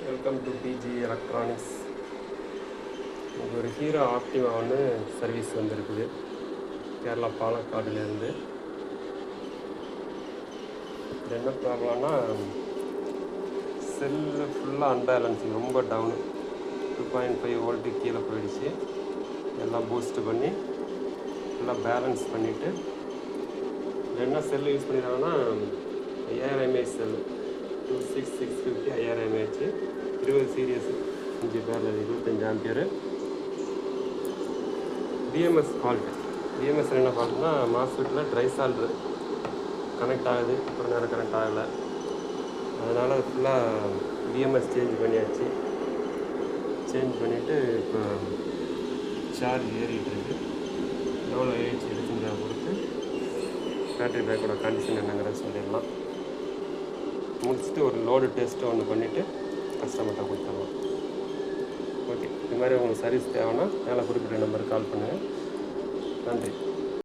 Welcome to PG electronics. எனக்கு ஒரு hero ஆக்டிவா ஒன்று சர்வீஸ் வந்திருக்குது கேரளா பாலக்காடுலேருந்து. இது என்ன ப்ராப்ளம்னா, செல்லு ஃபுல்லாக அன்பேலன்சிங், ரொம்ப டவுனு. 2.5 வோல்ட்டு கீழே போயிடுச்சு. எல்லாம் பூஸ்ட் பண்ணி ஃபுல்லாக பேலன்ஸ் பண்ணிவிட்டு என்ன செல்லு யூஸ் பண்ணிடுறாங்கன்னா 5000 mAh செல்லு 26650 5000 mAh 20 சீரியஸ் 5 பேரில் 25 ஆம்பியரு. BMS fault. பிஎம்எஸ் என்ன ஃபால்ட்னா, மாஸ்ஃபெட்டில் ட்ரை சால்ட்ரு கனெக்ட் ஆகுது, ஒரு நேரம் கனெக்ட் ஆகலை. அதனால் அது ஃபுல்லாக பிஎம்எஸ் சேஞ்ச் பண்ணியாச்சு. சேஞ்ச் பண்ணிவிட்டு இப்போ சார்ஜ் ஏறிட்டுருக்கு. எவ்வளோ ஏறிச்சு எடுத்துங்கிற பொறுத்து பேட்டரி பேக்கோட கண்டிஷன் என்னங்கிறத சொல்லிடலாம். முடிச்சுட்டு ஒரு லோடு டெஸ்ட்டு ஒன்று பண்ணிவிட்டு கஸ்டமர்கிட்ட கொடுத்துடலாம். ஓகே, இது மாதிரி உங்களுக்கு சர்வீஸ் தேவைன்னா மேலே குறிப்பிட்ட நம்பருக்கு கால் பண்ணுங்கள். நன்றி.